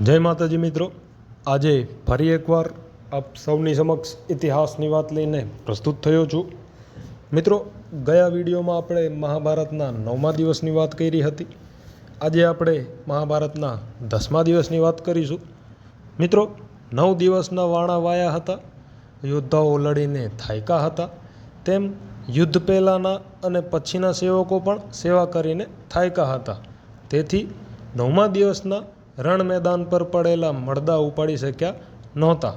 જય માતાજી મિત્રો, આજે ફરી એકવાર આપ સૌની સમક્ષ ઇતિહાસની વાત લઈને પ્રસ્તુત થયો છું. મિત્રો, ગયા વિડીયોમાં આપણે મહાભારતના 9મા દિવસની વાત કરી હતી. આજે આપણે મહાભારતના 10મા દિવસની વાત કરીશું. મિત્રો, 9 દિવસના વાણા વાયા હતા, યોદ્ધાઓ લડીને થાક્યા હતા, તેમ યુદ્ધ પહેલાંના અને પછીના સેવકો પણ સેવા કરીને થાક્યા હતા. તેથી 9મા દિવસના રણ મેદાન પર પડેલા મળદા ઉપાડી શક્યા નહોતા.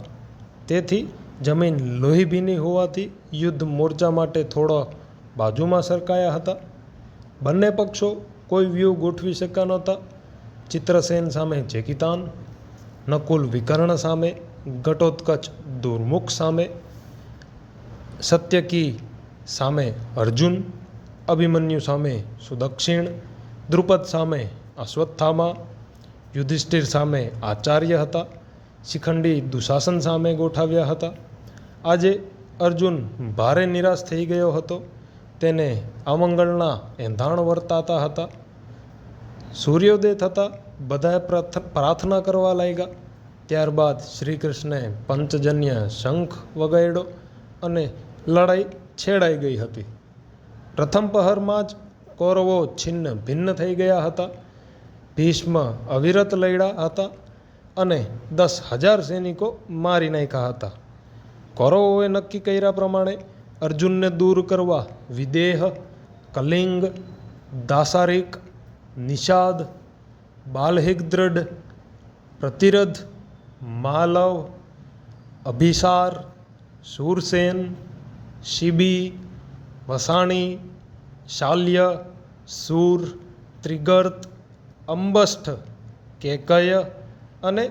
તેથી જમીન લોહી ભીની હોવાથી યુદ્ધ મોરચા માટે થોડા બાજુમાં સરકાયા હતા. બંને પક્ષો કોઈ વ્યૂહ ગોઠવી શક્યા નહોતા. ચિત્રસેન સામે જેકીતાન, નકુલ વિકર્ણ સામે, ઘટોત્કચ દુર્મુખ સામે, સત્યકી સામે અર્જુન, અભિમન્યુ સામે સુદક્ષિણ, દ્રુપદ સામે અશ્વત્થામા, યુધિષ્ઠિર સામે આચાર્ય હતા, શિખંડી દુશાસન સામે ગોઠવ્યા હતા. આજે અર્જુન ભારે નિરાશ થઈ ગયો હતો. તેને અમંગળના એંધાણ વર્તાતા હતા. સૂર્યોદય થતાં બધાએ પ્રાર્થના કરવા લાગ્યા. ત્યારબાદ શ્રી કૃષ્ણે પંચજન્ય શંખ વગાડ્યો અને લડાઈ છેડાઈ ગઈ હતી. પ્રથમ પહરમાં જ કૌરવો છિન્ન ભિન્ન થઈ ગયા હતા. ભીષ્મ અવિરત લડ્યા હતા અને 10,000 સૈનિકો મારી નાખ્યા હતા. કૌરવોએ નક્કી કર્યા પ્રમાણે અર્જુનને દૂર કરવા વિદેહ, કલિંગ, દાસારિક, નિષાદ, બાલહિદ્રઢ, પ્રતિરથ, માલવ, અભિસાર, શૂરસેન, શિબી, વસાણી, શાલ્ય, શૂર, ત્રિગર્ત, અંબષ્ઠ, કેકય અને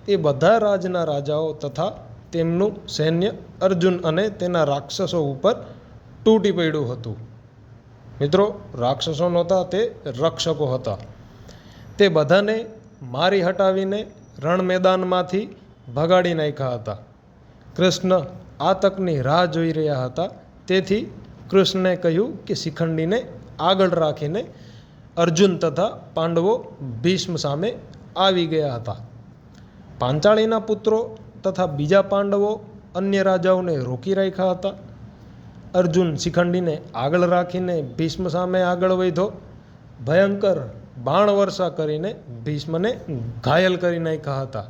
એ બધા રાજના રાજાઓ તથા તેમનું સૈન્ય અર્જુન અને તેના રાક્ષસો ઉપર તૂટી પડ્યું હતું. મિત્રો, રાક્ષસો નહોતા, તે રક્ષકો હતા. તે બધાને મારી હટાવીને રણ મેદાનમાંથી ભગાડી નાખ્યા હતા. કૃષ્ણ આ તકની રાહ જોઈ રહ્યા હતા. તેથી કૃષ્ણે કહ્યું કે શિખંડીને આગળ રાખીને અર્જુન તથા પાંડવો ભીષ્મ સામે આવી ગયા હતા. પાંચાળીના પુત્રો તથા બીજા પાંડવો અન્ય રાજાઓને રોકી રાખ્યા હતા. અર્જુન શિખંડીને આગળ રાખીને ભીષ્મ સામે આગળ વધ્યો. ભયંકર બાણ વર્ષા કરીને ભીષ્મને ઘાયલ કરી નાખ્યા હતા.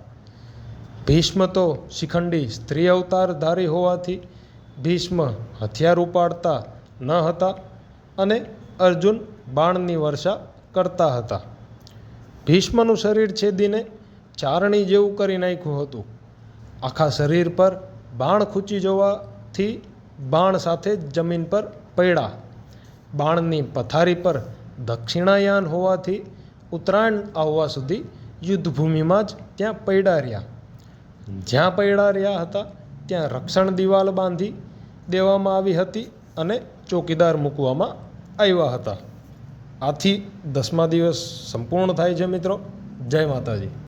ભીષ્મ તો શિખંડી સ્ત્રી અવતારધારી હોવાથી ભીષ્મ હથિયાર ઉપાડતા ન હતા અને અર્જુન બાણની વર્ષા કરતા હતા. ભીષ્મનું શરીર છેદીને ચારણી જેવું કરી નાખ્યું હતું. આખા શરીર પર બાણ ખૂંચી જવાથી બાણ સાથે જમીન પર પડ્યા. બાણની પથારી પર દક્ષિણાયાન હોવાથી ઉત્તરાયણ આવવા સુધી યુદ્ધભૂમિમાં જ ત્યાં પડ્યા રહ્યા. જ્યાં પડ્યા રહ્યા હતા ત્યાં રક્ષણ દિવાલ બાંધી દેવામાં આવી હતી અને ચોકીદાર મૂકવામાં આવ્યા હતા. આથી 10મા દિવસ સંપૂર્ણ થાય છે. મિત્રો, જય માતાજી.